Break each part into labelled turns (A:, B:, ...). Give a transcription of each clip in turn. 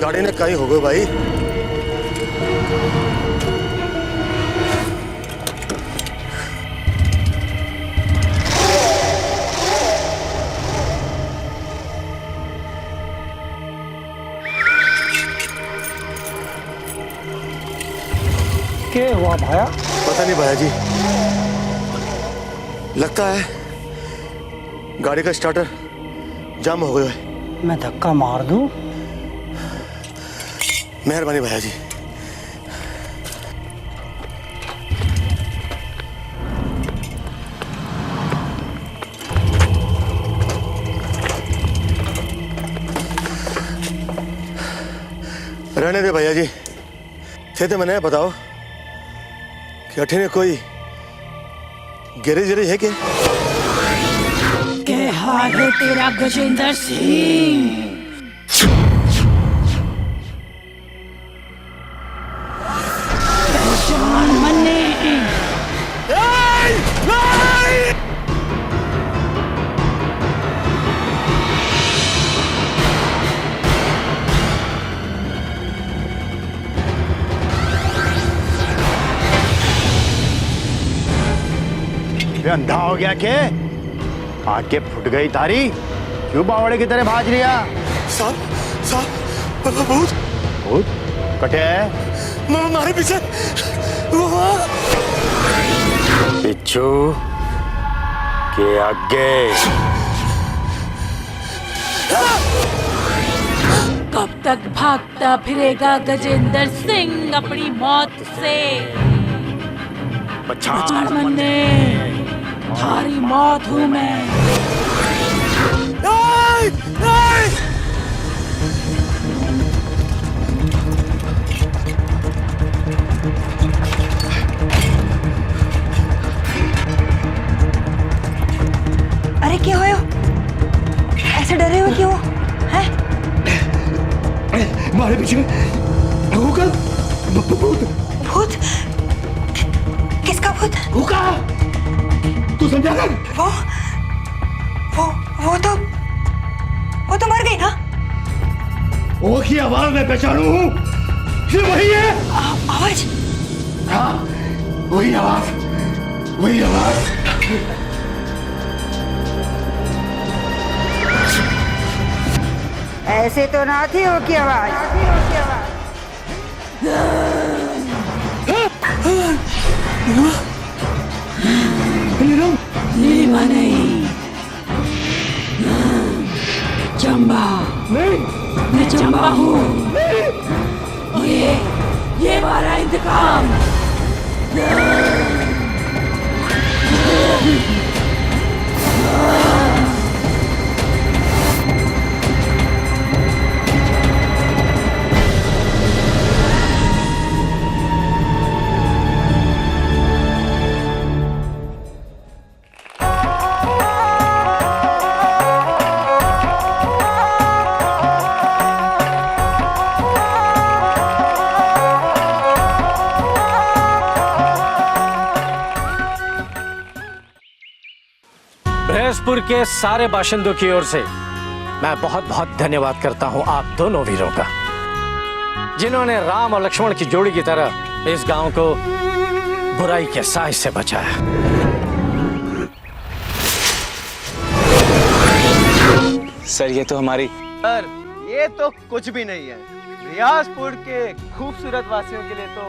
A: गाड़ी ने कहीं हो गई भाई।
B: क्या हुआ भाया?
A: पता नहीं भैया जी, लगता है गाड़ी का स्टार्टर जाम हो गया है।
B: मैं धक्का मार दूं?
A: मेहरबानी भैया जी। रहने दे भैया जी, थे मैंने बताओ कि अठे ने कोई गैरेज है क्या?
C: क्या हाल है तेरा गजेंद्र सिंह? पहचान मन्ने।
D: अंधा हो गया के? आंखें फुट गई तारी? क्यों बावड़े की तरह भाज रिया?
A: साहब भूत
D: भूत कटे है?
A: हमारे पीछे
D: पिच्छू के आगे।
C: कब तक भागता फिरेगा गजेंद्र सिंह अपनी मौत से? पछाड़ मन्ने, थारी मौत हूं मैं।
E: अरे क्या हो? ऐसे डरे हुए क्यों हैं?
A: हमारे पीछे भूत।
E: भूत? किसका भूत?
A: हुका, तू समझा कर?
E: वो तो मर गई ना?
A: वो की आवाज मैं पहचानू हूँ, ये वही है।
E: आवाज?
A: हाँ, वही आवाज, वही आवाज।
E: ऐसे तो ना थी वो की आवाज।
C: नीलिमा नहीं, चंबा। मैं चंबा हूँ। ये हमारा इंतकाम।
F: भैंसपुर के सारे बाशिंदों की ओर से मैं बहुत बहुत धन्यवाद करता हूं आप दोनों वीरों का, जिन्होंने राम और लक्ष्मण की जोड़ी की तरह इस गांव को बुराई के साए से बचाया।
G: सर ये तो हमारी
H: सर ये तो कुछ भी नहीं है। रियाजपुर के खूबसूरत वासियों के लिए तो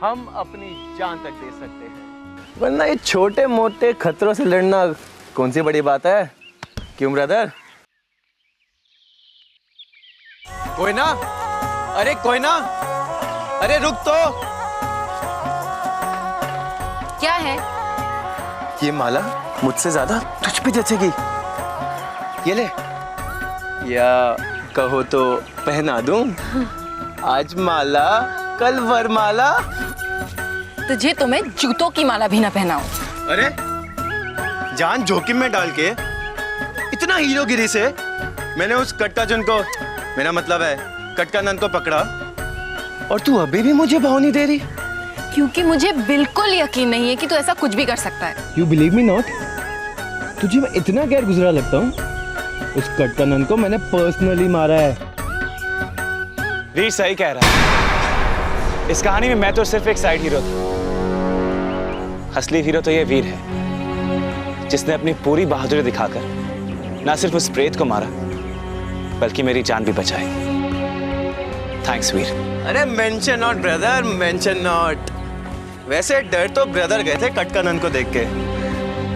H: हम अपनी जान तक दे सकते हैं, वरना ये छोटे मोटे खतरों से लड़ना कौन सी बड़ी बात है? क्यों ब्रदर? कोई ना, अरे कोई ना, अरे रुक तो।
E: क्या है?
H: ये माला मुझसे ज्यादा तुझ पे जचेगी, ये ले। या कहो तो पहना दूं? आज माला कल वरमाला।
E: तुझे तो मैं जूतों की माला भी ना पहनाऊं।
H: अरे जान जोखिम में डाल के इतना हीरोगिरी से मैंने उस कटकाचन को, मेरा मतलब है कटकानंद को पकड़ा, और तू अभी भी मुझे भाव नहीं दे रही?
E: क्योंकि मुझे बिल्कुल यकीन नहीं है कि तू ऐसा कुछ भी कर सकता है।
I: You believe me not? तुझे मैं इतना गैर गुजरा लगता हूँ? उस कटकानंद को मैंने पर्सनली मारा है।
G: वीर सही कह रहा है। इस कहानी में मैं तो सिर्फ एक साइड हीरो था। असली हीरो तो ये वीर है, जिसने अपनी पूरी बहादुरी दिखाकर ना सिर्फ उस प्रेत को मारा, बल्कि मेरी जान भी बचाई। थैंक्स वीर।
H: अरे mention not brother, mention not. वैसे डर तो ब्रदर गए थे कटकनन को देख के,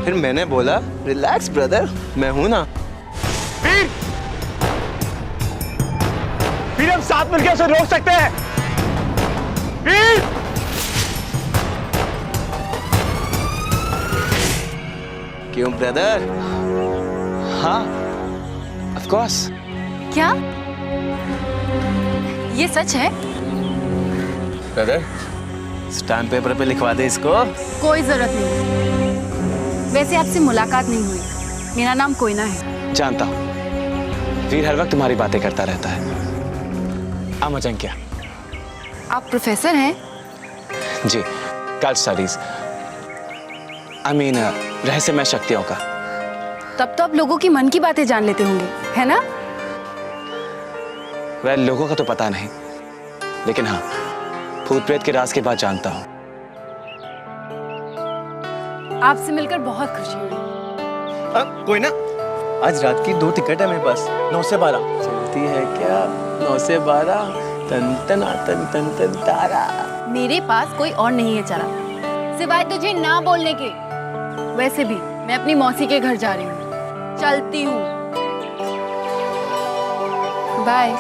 H: फिर मैंने बोला रिलैक्स ब्रदर, मैं हूं ना।
D: वीर, वीर हम साथ मिलकर उसे रोक सकते हैं। वीर,
H: क्यों ब्रदर?
G: हाँ, ऑफ कोर्स।
B: क्या ये सच है?
H: ब्रदर स्टैम्प पेपर पे लिखवा दे इसको।
B: कोई जरूरत नहीं। वैसे आपसे मुलाकात नहीं हुई। मेरा नाम कोयना है।
G: जानता हूँ, वीर हर वक्त तुम्हारी बातें करता रहता है। क्या?
B: आप प्रोफेसर हैं?
G: जी, कल्ट स्टडीज, आई मीन रहस्यमय शक्तियों का।
B: तब तो आप लोगों की मन की बातें जान लेते होंगे, है ना?
G: वह लोगों का तो पता नहीं, लेकिन हाँ, भूत प्रेत के राज के बाद जानता हूँ।
B: आपसे मिलकर बहुत खुशी हुई।
H: कोई ना, आज रात की 2 टिकट है मेरे पास, 9 से 12 चलती है क्या? 9 से 12 तन तन तन तन तन तारा।
B: मेरे पास कोई और नहीं है चला, सिवाय तुझे ना बोलने के। वैसे भी मैं अपनी मौसी के घर जा रही हूँ, चलती हूँ। बाय।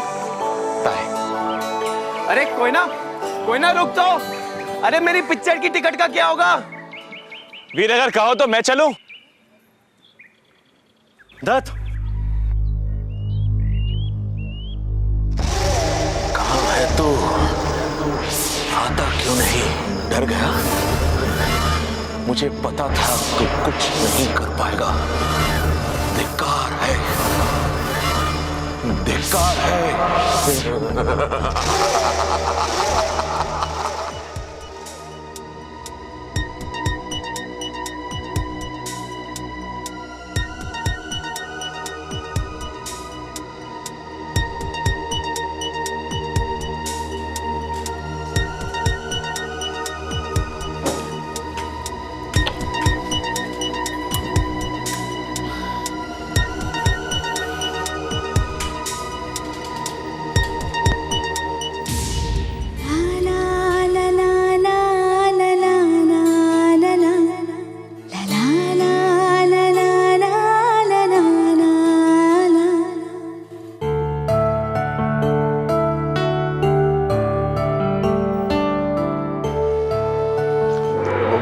G: बाय।
H: अरे कोई ना रुक तो। अरे मेरी पिक्चर की टिकट का क्या होगा?
G: वीर अगर कहो तो मैं चलूं।
A: दत्त, कहाँ है तू? आता क्यों नहीं? डर गया? मुझे पता था तू कुछ नहीं कर पाएगा। धिक्कार है, धिक्कार है।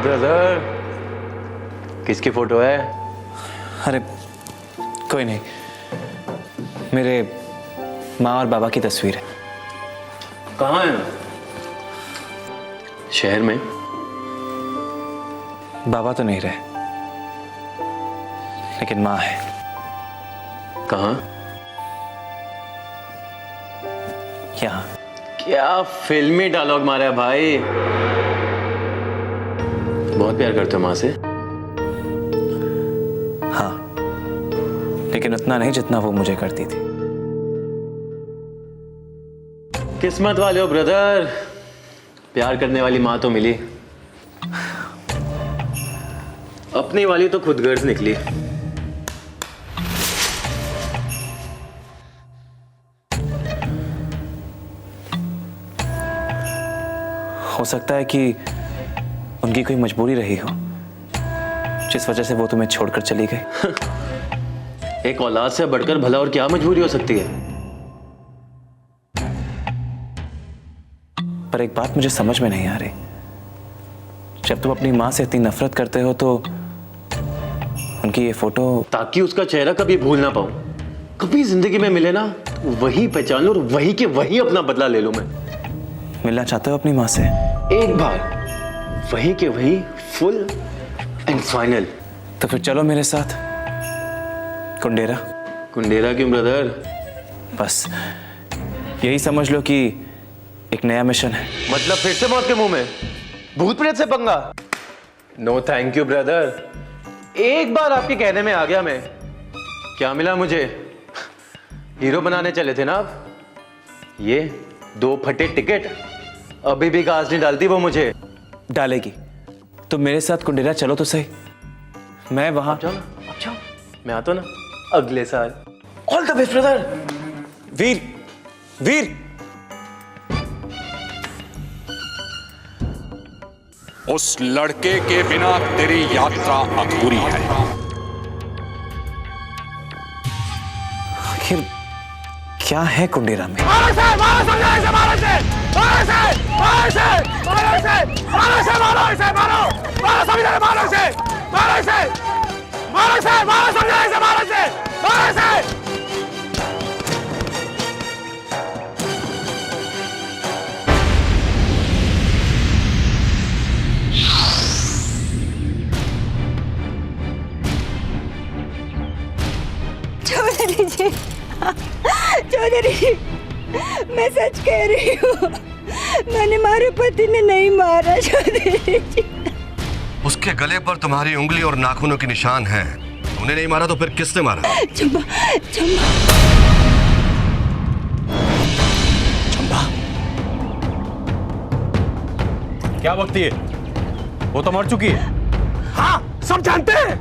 H: ब्रदर किसकी फोटो है?
G: अरे कोई नहीं, मेरे माँ और बाबा की तस्वीर है।
H: कहाँ है? शहर में?
G: बाबा तो नहीं रहे, लेकिन माँ है।
H: कहाँ?
G: यहाँ।
H: क्या फिल्मी डायलॉग मारा है भाई। बहुत प्यार करते हो माँ से?
G: हाँ, लेकिन उतना नहीं जितना वो मुझे करती थी।
H: किस्मत वाले हो ब्रदर, प्यार करने वाली माँ तो मिली। अपनी वाली तो खुदगर्ज निकली।
G: हो सकता है कि उनकी कोई मजबूरी रही हो, जिस वजह से वो तुम्हें छोड़कर चली गई।
H: एक औलाद से बढ़कर भला और क्या मजबूरी हो सकती है?
G: पर एक बात मुझे समझ में नहीं आ रही, जब तुम अपनी माँ से इतनी नफरत करते हो तो उनकी ये फोटो।
H: ताकि उसका चेहरा कभी भूल ना पाऊं, कभी जिंदगी में मिले ना तो वही पहचान लूं और वही के वही अपना बदला ले लूं। मैं
G: मिलना चाहते हो अपनी माँ से?
H: एक बार वही के वही, फुल एंड फाइनल।
G: तो फिर चलो मेरे साथ कुंडेरा।
H: कुंडेरा क्यों ब्रदर?
G: बस यही समझ लो कि एक नया मिशन है।
H: मतलब फिर से मौत के मुंह में भूत प्रेत से पंगा? नो थैंक यू ब्रदर, एक बार आपके कहने में आ गया मैं। क्या मिला मुझे? हीरो बनाने चले थे ना आप? ये 2 फटे टिकट, अभी भी घास नहीं डालती वो मुझे।
G: डालेगी। तुम मेरे साथ कुंडेरा चलो तो सही। मैं वहां
H: जाओ ना, अब जाओ। मैं आता ना अगले साल। All the best brother.
G: Veer, Veer,
J: उस लड़के के बिना तेरी यात्रा अधूरी है।
G: आखिर क्या है कुंडेरा में?
E: चौधरी जी, चौधरी जी, मैं सच कह रही हूँ, मैंने मारे पति ने नहीं मारा चौधरी जी।
K: उसके गले पर तुम्हारी उंगली और नाखूनों के निशान हैं। उन्हें नहीं मारा तो फिर किसने मारा?
E: चंबा, चंबा,
F: चंबा, क्या बकती है? वो तो मर चुकी है।
H: हाँ, सब जानते हैं।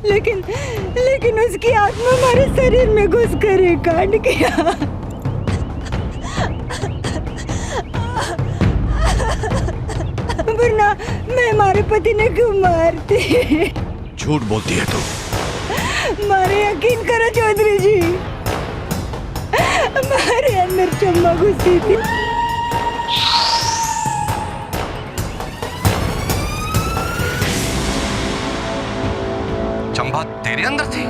E: लेकिन उसकी आत्मा हमारे शरीर में घुस कर एक कांड किया। वरना मैं हमारे पति ने क्यों मारती?
K: झूठ बोलती है तू।
E: मारे यकीन करो चौधरी जी, हमारे अंदर चंबा घुसती थी।
K: चंबा तेरे अंदर थी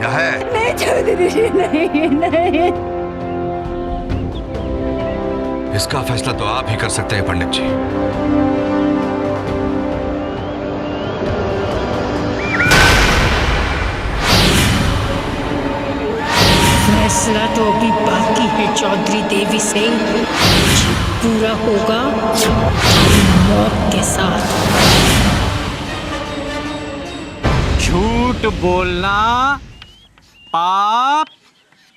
K: या है?
E: नहीं चौधरी जी, नहीं नहीं।
K: इसका फैसला तो आप ही कर सकते हैं पंडित जी।
C: फैसला तो अभी बाकी है चौधरी देवी सिंह। पूरा होगा मौत के साथ।
F: झूठ बोलना पाप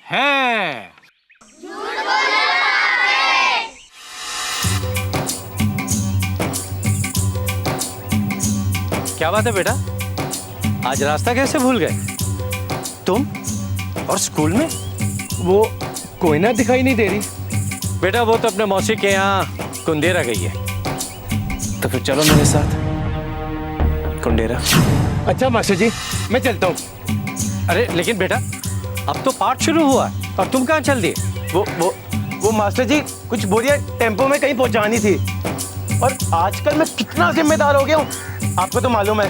F: है। क्या बात है बेटा, आज रास्ता कैसे भूल गए? तुम और स्कूल में?
I: वो कोई ना दिखाई नहीं दे रही।
F: बेटा वो तो अपने मौसी के यहाँ कुंदेरा गई है।
G: तो फिर चलो मेरे साथ कुंडेरा।
I: अच्छा मास्टर जी, मैं चलता हूँ।
F: अरे लेकिन बेटा, अब तो पाठ शुरू हुआ और तुम कहाँ चल दिए?
H: वो मास्टर जी, कुछ बोरियां टेम्पो में कहीं पहुंचानी थी। और आजकल मैं कितना जिम्मेदार हो गया हूँ, आपको तो मालूम है।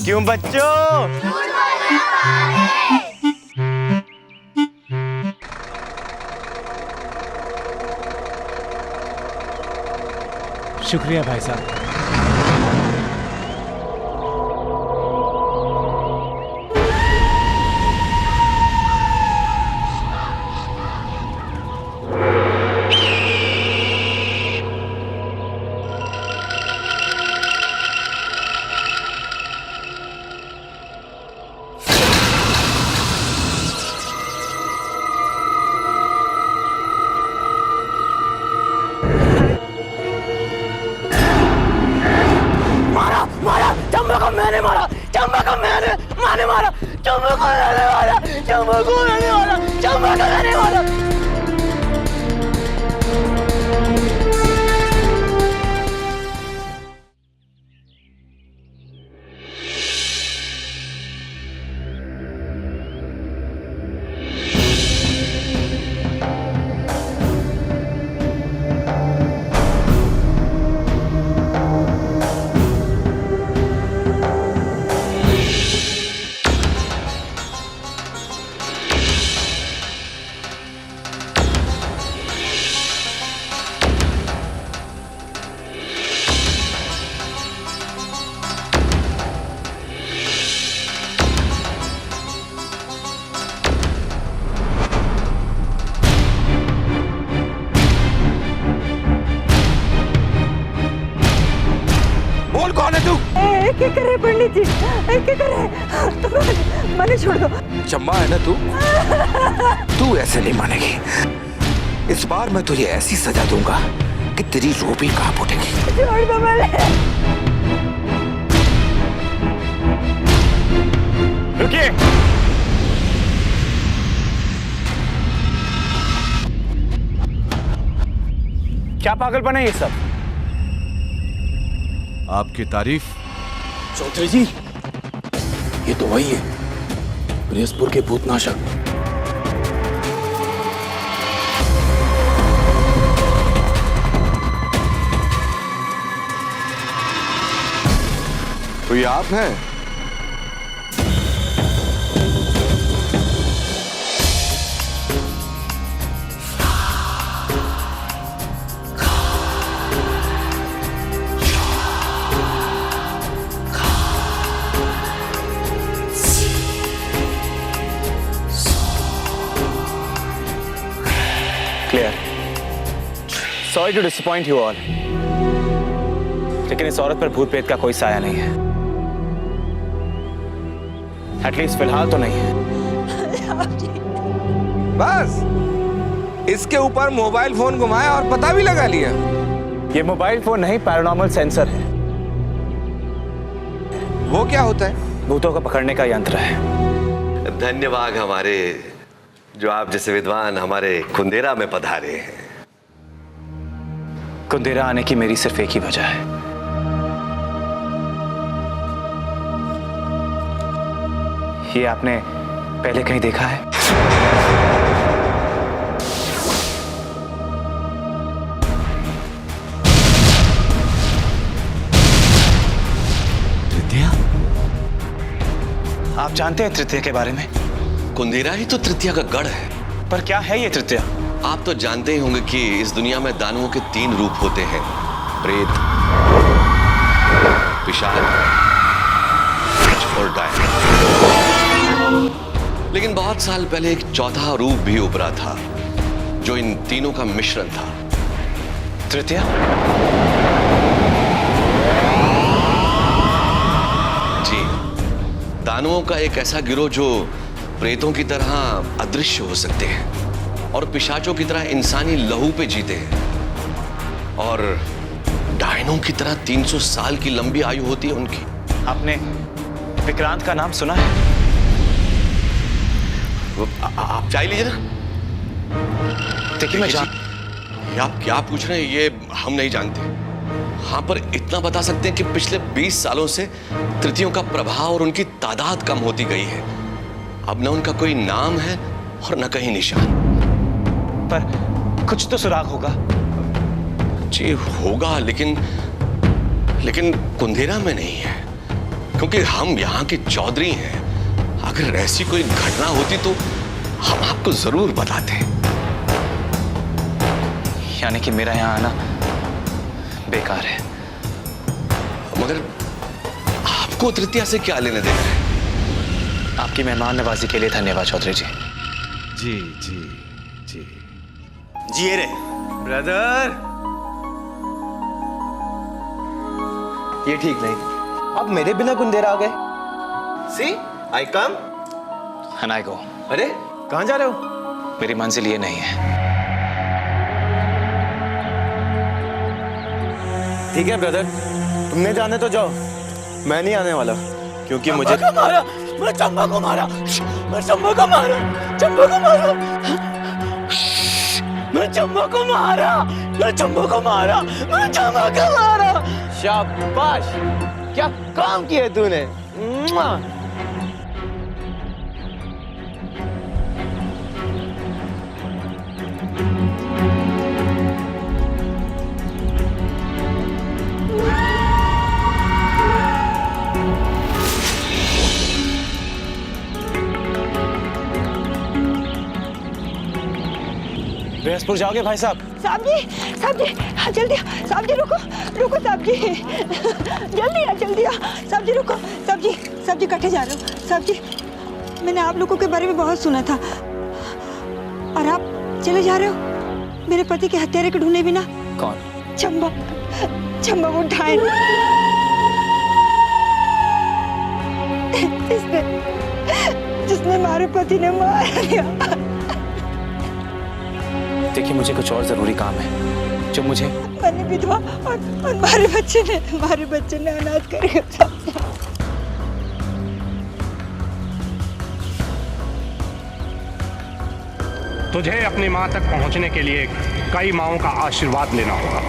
H: क्यों बच्चों?
I: शुक्रिया भाई साहब।
H: मैंने मारा चंबा को, मैंने मारा चंबा को, मैंने मारा चंबा को, मैंने मारा चंबा को, मैंने मारा।
E: क्या करे पंडित जी, क्या करे? मैंने छोड़ दो।
A: चंबा है ना तू ऐसे नहीं मानेगी। इस बार मैं तुझे ऐसी सजा दूंगा कि तेरी रूह भी कांप उठेगी।
E: छोड़ दो मुझे।
G: रुकिए। क्या पागलपन है ये सब?
K: आपकी तारीफ।
A: चौधरी जी, ये तो वही है, बृहस्पुर के भूतनाशक।
K: तो ये आप हैं?
G: Clear. Sorry to disappoint you all, लेकिन इस औरत पर भूत प्रेत का कोई साया नहीं है। एटलीस्ट फिलहाल तो नहीं है।
I: बस इसके ऊपर मोबाइल फोन घुमाया और पता भी लगा लिया।
G: ये मोबाइल फोन नहीं, पैरानॉर्मल सेंसर है।
I: वो क्या होता है?
G: भूतों को पकड़ने का यंत्र है।
K: धन्यवाद हमारे, जो आप जैसे विद्वान हमारे कुंदेरा में पधारे हैं।
G: कुंदेरा आने की मेरी सिर्फ एक ही वजह है। ये आपने पहले कहीं देखा है?
K: तृतीया?
G: आप जानते हैं तृतीया के बारे में?
K: कुंदेरा ही तो तृतीया का गढ़ है।
G: पर क्या है ये तृतीया?
K: आप तो जानते ही होंगे कि इस दुनिया में दानवों के 3 रूप होते हैं, प्रेत, पिशाच और डायन। लेकिन बहुत साल पहले एक चौथा रूप भी उभरा था, जो इन तीनों का मिश्रण था।
G: तृतीया?
K: जी, दानवों का एक ऐसा गिरोह जो प्रेतों की तरह अदृश्य हो सकते हैं और पिशाचों की तरह इंसानी लहू पे जीते हैं, और डायनों की तरह 300 साल की लंबी आयु होती है उनकी।
G: आपने विक्रांत का नाम सुना है?
K: आप चाय लीजिए ना।
G: देखिए, मैं
K: ये आप क्या पूछ रहे हैं, ये हम नहीं जानते। हाँ, पर इतना बता सकते हैं कि पिछले 20 सालों से तृतीयों का प्रभाव और उनकी तादाद कम होती गई है। अब न उनका कोई नाम है और न कहीं निशान।
G: पर कुछ तो सुराग होगा।
K: जी होगा, लेकिन कुंदेरा में नहीं है, क्योंकि हम यहाँ के चौधरी हैं। अगर ऐसी कोई घटना होती तो हम आपको जरूर बताते।
G: यानी कि मेरा यहाँ आना बेकार है।
K: मगर आपको तृतीया से क्या लेने देना है?
G: आपकी मेहमान नवाजी के लिए धन्यवाद चौधरी जी।
K: जी जी जी
H: जी रे ब्रदर, ये ठीक नहीं। अब मेरे बिना कुंदेरा आ गए। सी आई कम
G: एंड आई गो।
H: अरे कहाँ जा रहे हो?
G: मेरी मंजिल ये नहीं है।
H: ठीक है ब्रदर, तुमने जाने तो जाओ, मैं नहीं आने वाला, क्योंकि मुझे
A: मारा, मैं चंबा को मारा, मैं चंबा को मारा, चंबा को मारा, मैं चंबा को मारा, मैं चंबा को मारा, मैं चंबा को मारा।
H: शाबाश, क्या काम किया तूने।
G: बृहस्पुर जाओगे भाई साहब?
E: साहब जी, हाँ, जल्दी साहब जी, रुको साहब जी, जल्दी आ साहब जी, रुको साहब जी, कटे जा रहे हो साहब जी। मैंने आप लोगों के बारे में बहुत सुना था, और आप चले जा रहे हो मेरे पति के हत्यारे के ढूंढने बिना।
G: कौन?
E: चंबा वो डायन, जिसने हमारे पति ने मार दिया।
G: देखिए, कि मुझे कुछ और जरूरी काम है जो मुझे।
E: मैंने विधवा और हमारे बच्चे ने अनाथ करके
J: तुझे अपनी मां तक पहुंचने के लिए कई माओं का आशीर्वाद लेना होगा,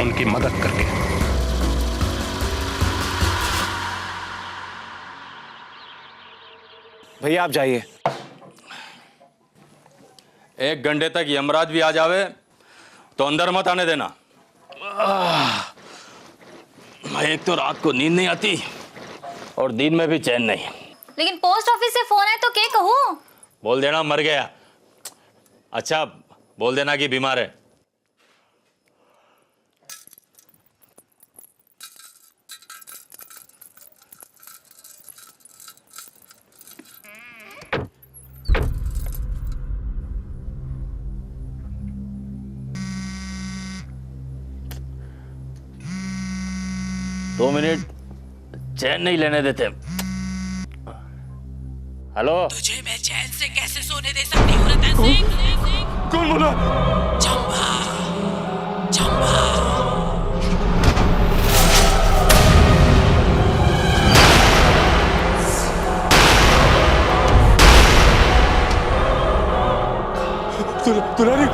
J: उनकी मदद करके।
G: भैया आप जाइए।
L: 1 घंटे तक यमराज भी आ जावे तो अंदर मत आने देना। मैं एक तो रात को नींद नहीं आती और दिन में भी चैन नहीं।
M: लेकिन पोस्ट ऑफिस से फोन है तो क्या कहूँ?
L: बोल देना मर गया। अच्छा बोल देना कि बीमार है। दो मिनट चैन नहीं लेने देते। हेलो,
C: तुझे मैं चैन से कैसे सोने दे सकती हूँ रतन सिंह?
J: कौन बोला?
C: चंबा, चंबा।
J: दुलारी,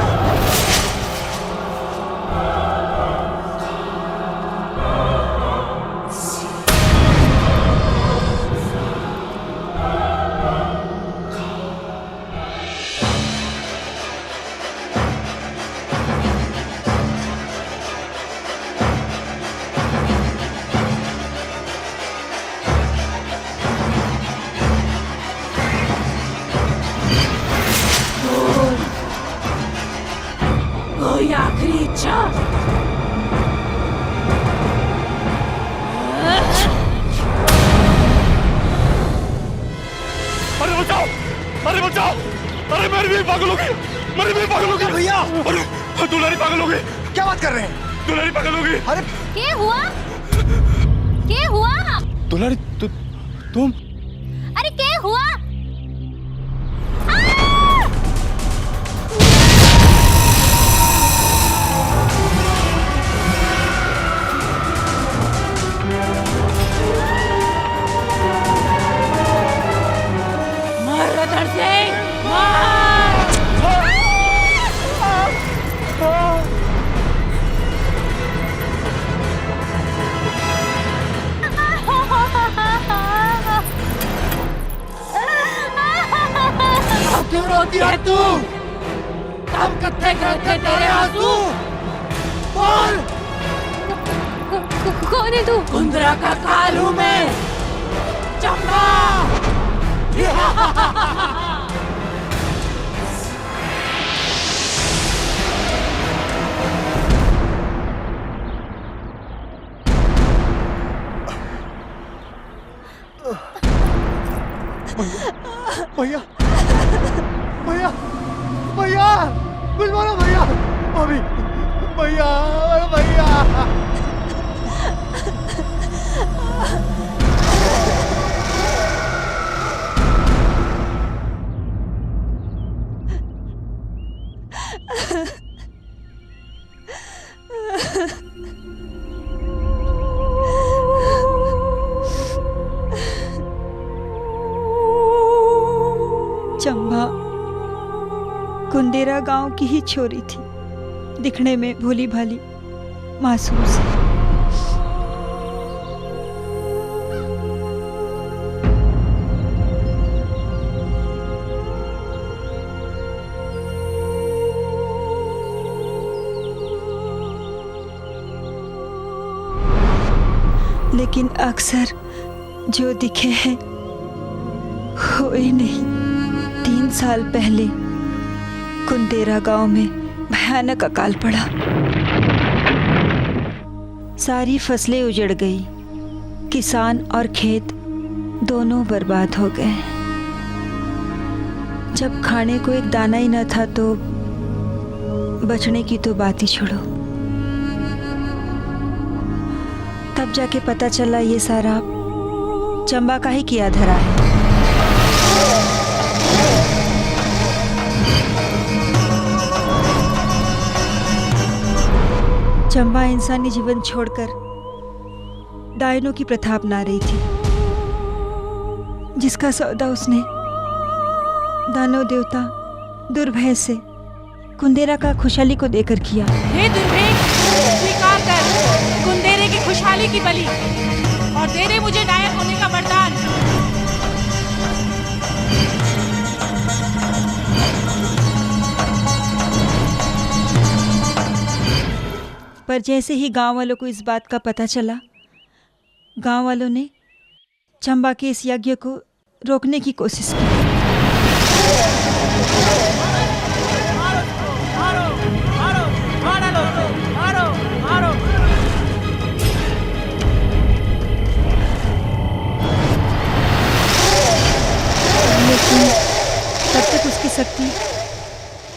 C: कोई आखिरी इच्छा?
J: अरे बचाओ, अरे बचाओ, अरे मेरी भी पागल हो गई, मेरी भी पागल हो गई भैया। अरे दुलारी पागल हो गई। क्या बात कर रहे हैं? दुलारी पागल हो गई। अरे
M: क्या हुआ? क्या हुआ?
J: दुलारी तुम?
M: अरे क्या हुआ?
C: क्यों रोती है तू? कब कत्थे गए थे तेरे आंसू? बोल।
M: कौन है तू?
C: कुंदरा का काल हूँ मैं, चंबा।
D: भैया, भैया, भैया, कुछ बोलो भैया, अभी भैया, भैया।
E: चंबा कुंदेरा गांव की ही छोरी थी, दिखने में भोली भाली, मासूम सी। लेकिन अक्सर जो दिखे हैं हुए नहीं। 3 साल पहले कुंदेरा गांव में भयानक अकाल पड़ा। सारी फसलें उजड़ गई, किसान और खेत दोनों बर्बाद हो गए। जब खाने को एक दाना ही न था तो बचने की तो बात ही छोड़ो। तब जाके पता चला ये सारा चंबा का ही किया धरा है। चंबा इंसानी जीवन छोड़कर डायनों की प्रथा अपना रही थी, जिसका सौदा उसने दानव देवता दुर्भय से कुंदेरा का खुशहाली को देकर किया।
C: हे दुर्भेग, स्वीकार कर कुंदेरे की खुशहाली की बलि और दे दे मुझे डायन होने का वरदान।
E: पर जैसे ही गांव वालों को इस बात का पता चला, गांव वालों ने चंबा के इस यज्ञ को रोकने की कोशिश की। लेकिन तब तक उसकी शक्ति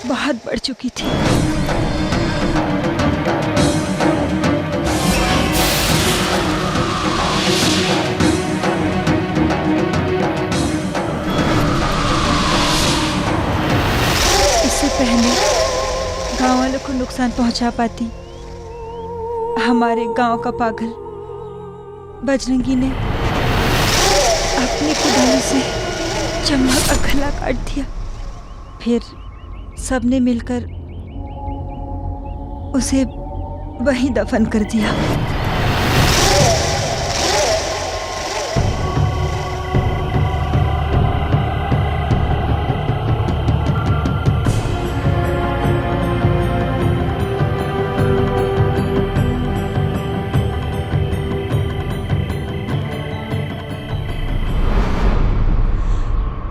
E: बहुत बढ़ चुकी थी। इससे पहले गांव वालों को नुकसान पहुंचा पाती, हमारे गांव का पागल बजरंगी ने अपनी कुदाली से चंबा का गला काट दिया। फिर सबने मिलकर उसे वहीं दफन कर दिया।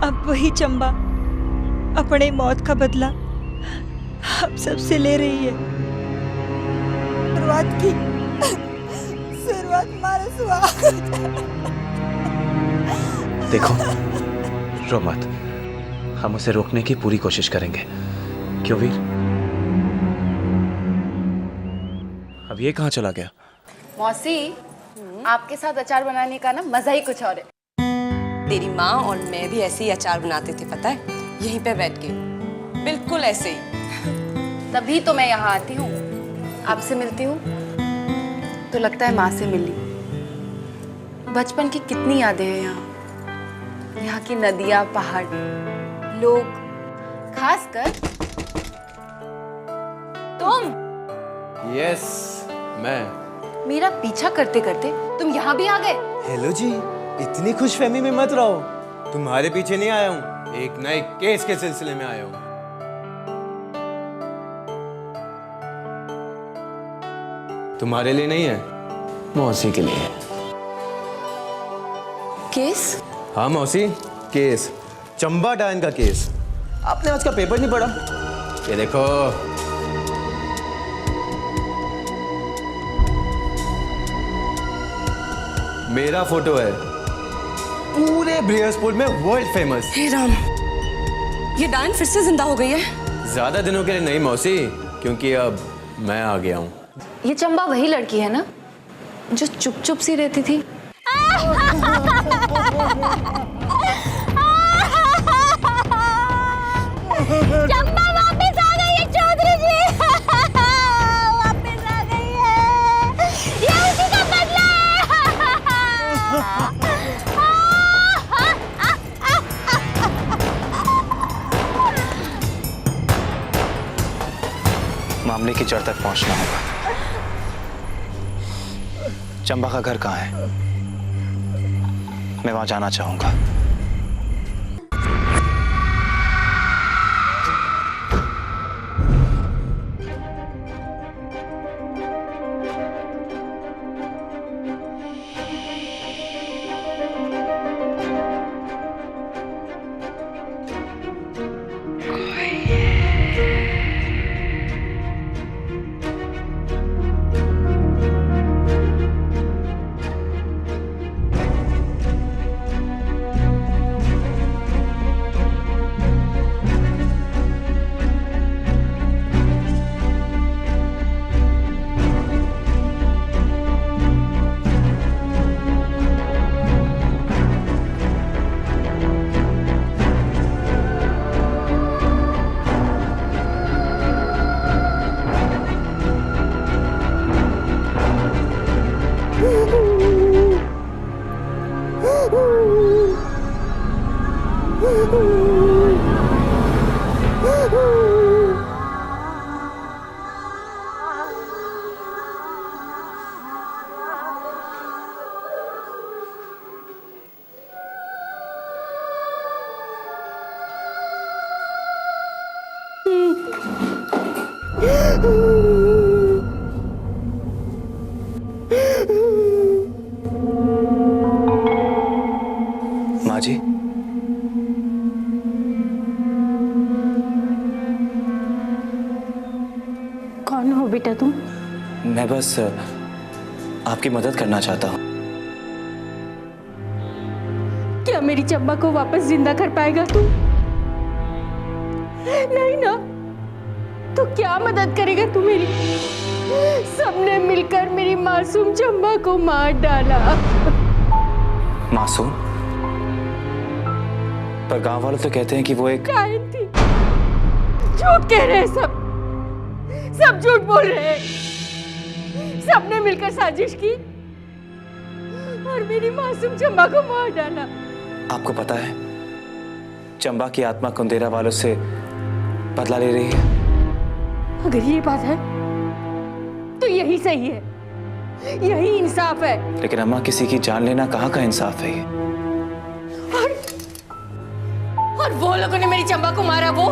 E: अब वही चंबा अपने मौत का बदला हम सबसे ले रही है। शुरुआत मारस हुआ।
G: देखो, रो मत, हम उसे रोकने की पूरी कोशिश करेंगे। क्यों वीर? अब ये कहाँ चला गया?
B: मौसी, आपके साथ अचार बनाने का ना मजा ही कुछ और है।
N: तेरी माँ और मैं भी ऐसे ही अचार बनाते थे, पता है, यहीं पे बैठ के, बिल्कुल ऐसे ही।
B: तभी तो मैं यहाँ आती हूँ, आपसे मिलती हूँ तो लगता है माँ से मिली। बचपन की कितनी यादें हैं यहाँ, यहाँ की नदियाँ, पहाड़, लोग, खासकर तुम।
H: यस, मैं।
B: मेरा पीछा करते करते तुम यहाँ भी आ गए।
H: हेलो जी, इतनी खुशफहमी में मत रहो। तुम्हारे पीछे नहीं आया हूँ, एक नए केस के सिलसिले में आया हूँ। तुम्हारे लिए नहीं है, मौसी के लिए है।
N: केस?
H: हाँ मौसी, केस, चंबा डायन का केस। आपने आज का पेपर नहीं पढ़ा? ये देखो, मेरा फोटो है, पूरे बृहस्पति में वर्ल्ड फेमस।
N: हे राम, ये डायन फिर से जिंदा हो गई है?
H: ज्यादा दिनों के लिए नहीं मौसी, क्योंकि अब मैं आ गया हूँ।
B: ये चंबा वही लड़की है ना जो चुप चुप सी रहती थी?
M: चंबा वापस आ गई है चौधरी जी। वापस आ गई है, ये उसी का बदला है।
G: मामले की जड़ तक पहुंचना होगा। चंबा का घर कहाँ है? मैं वहां जाना चाहूंगा। माँ जी,
C: कौन हो बेटा तुम?
G: मैं बस आपकी मदद करना चाहता हूँ।
C: क्या मेरी चंबा को वापस जिंदा कर पाएगा तू? नहीं ना, तो क्या मदद करेगा तू मेरी? सबने मिलकर मेरी मासूम चंबा को मार डाला।
G: मासूम? पर गांव वाले तो कहते हैं कि वो एक
C: कायन थी। झूठ कह रहे हैं सब झूठ बोल रहे हैं। सबने मिलकर साजिश की और मेरी मासूम चंबा को मार डाला।
G: आपको पता है चंबा की आत्मा कुंदेरा वालों से बदला ले रही है।
C: अगर ये बात है तो यही सही है, यही इंसाफ है।
G: लेकिन अम्मा, किसी की जान लेना कहाँ का इंसाफ है ये?
C: और वो लोगों ने मेरी चंबा को मारा। वो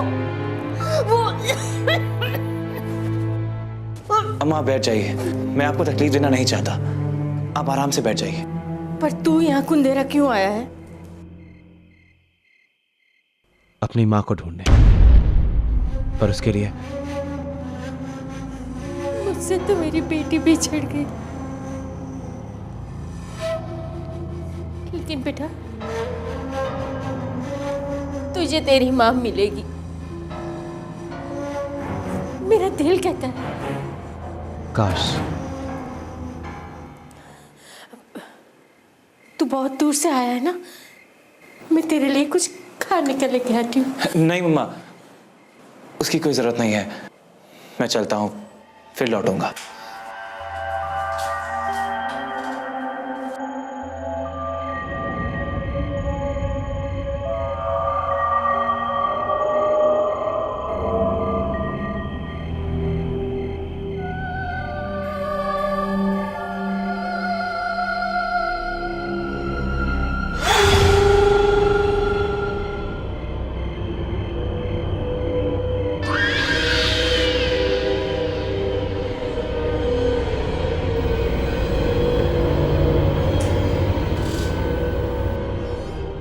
G: अम्मा बैठ जाइए, मैं आपको तकलीफ देना नहीं चाहता। आप आराम से बैठ जाइए।
C: पर तू यहाँ कुंदेरा क्यों आया है?
G: अपनी माँ को ढूंढने, पर उसके लिए
C: मुझसे तो मेरी बेटी बिछड़ गई। लेकिन बेटा, तुझे तेरी माँ मिलेगी। मेरा दिल कहता है।
G: काश।
C: तू बहुत दूर से आया है ना, मैं तेरे लिए कुछ खाने के लेके आती हूँ।
G: नहीं मम्मा, उसकी कोई जरूरत नहीं है। मैं चलता हूँ, फिर लौटूंगा।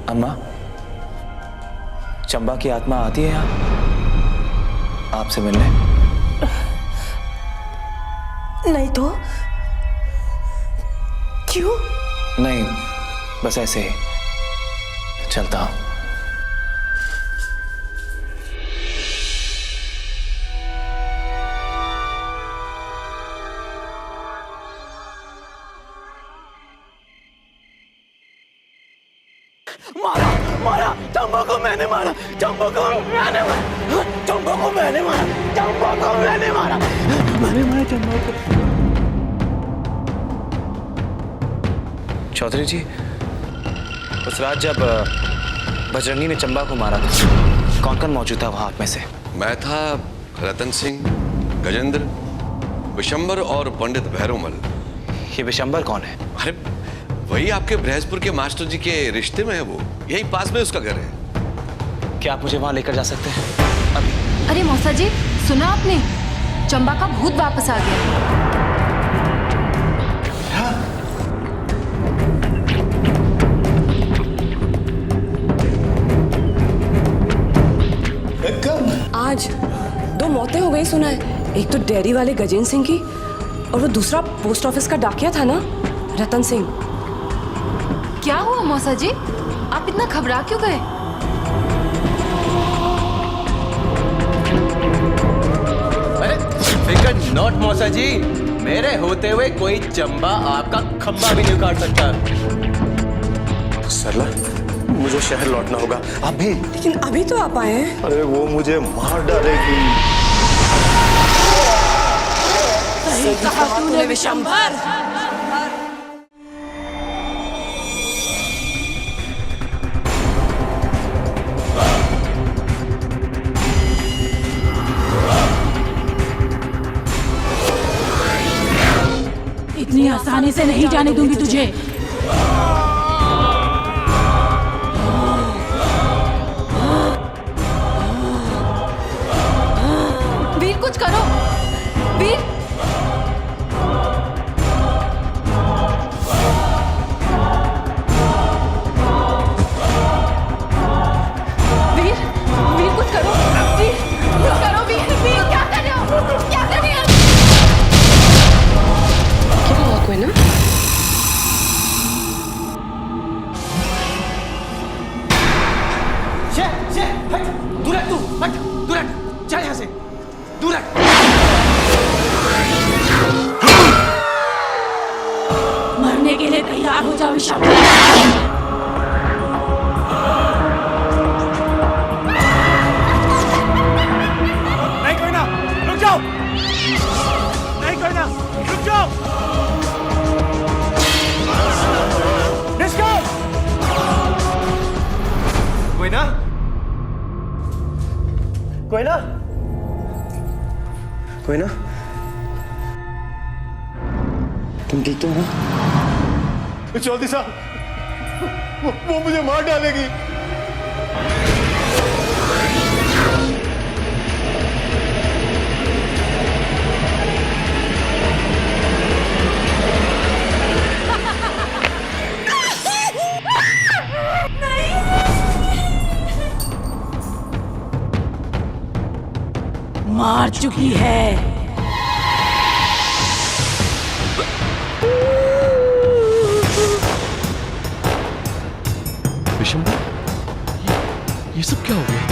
G: अम्मा, चंबा की आत्मा आती है यहाँ आपसे मिलने?
C: नहीं तो क्यों?
G: नहीं, बस ऐसे ही चलता हूँ।
J: मारा चंबा को मैंने मारा, चंबा को मैंने मारा, चंबा को मैंने मारा, चंबा को मैंने मारा, मैंने मारा चंबा को।
G: चौधरी जी, उस रात जब बजरंगी ने चंबा को मारा था, कौन कौन मौजूद था वहां आप में से?
K: मैं था, रतन सिंह, गजेंद्र, विशंबर और पंडित भैरोमल।
G: ये विशंबर कौन है?
K: अरे वही आपके बृहस्पुर के मास्टर जी के रिश्ते में है। वो यही पास में उसका घर है।
G: क्या आप मुझे वहां लेकर जा सकते हैं अभी?
B: अरे मौसा जी, सुना आपने? चंबा का भूत वापस आ गया।
N: आज 2 मौतें हो गई सुना है। एक तो डेयरी वाले गजेंद्र सिंह की, और वो दूसरा पोस्ट ऑफिस का डाकिया था ना, रतन सिंह।
B: क्या हुआ मौसा जी? आप इतना घबरा क्यों गए?
H: अरे फिकर नॉट मौसा जी, मेरे होते हुए कोई चंबा आपका खंबा भी नहीं उखाड़ सकता।
J: सरला, मुझे शहर लौटना होगा अभी।
N: लेकिन अभी तो आप आए हैं।
J: अरे वो मुझे मार डालेगी।
C: सही कहा तूने विशंबर। से नहीं जाने दूंगी तुझे।
N: वीर कुछ करो, वीर। वीर, वीर कुछ करो, वीर कुछ करो, वीर, वीर क्या कर रहे हो? क्या कर रहे हो? क्या हुआ कोई ना?
H: दूर हट, तू हट, दूर हट, चल यहाँ से, दूर हट।
C: मरने के लिए तैयार हो जाओ ईशा।
J: नहीं कोई ना, रुक जाओ। नहीं कोई ना, रुक जाओ। निष्काम। कोई ना, कोई ना, कोई ना, तुम ठीक तो हो ना? चौधरी साहब, वो मुझे मार डालेगी।
C: मार चुकी है।
K: विशंबर, ये सब क्या हो गया?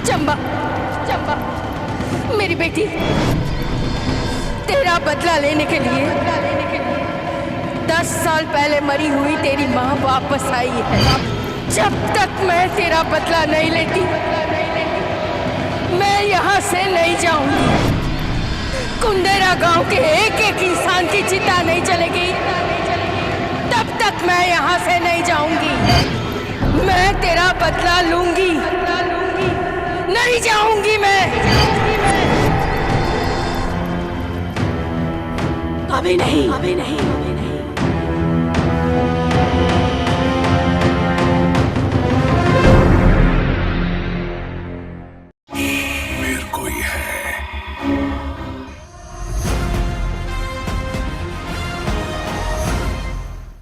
C: चंबा, चंबा, मेरी बेटी, तेरा बदला लेने के लिए 10 साल पहले मरी हुई तेरी माँ वापस आई है। जब तक मैं तेरा बदला नहीं लेती, मैं यहाँ से नहीं जाऊंगी। कुंडेरा गांव के एक एक इंसान की चिता नहीं चलेगी, तब तक मैं यहाँ से नहीं जाऊंगी। मैं तेरा बदला लूंगी, नहीं जाऊंगी मैं। अभी नहीं, अभी नहीं।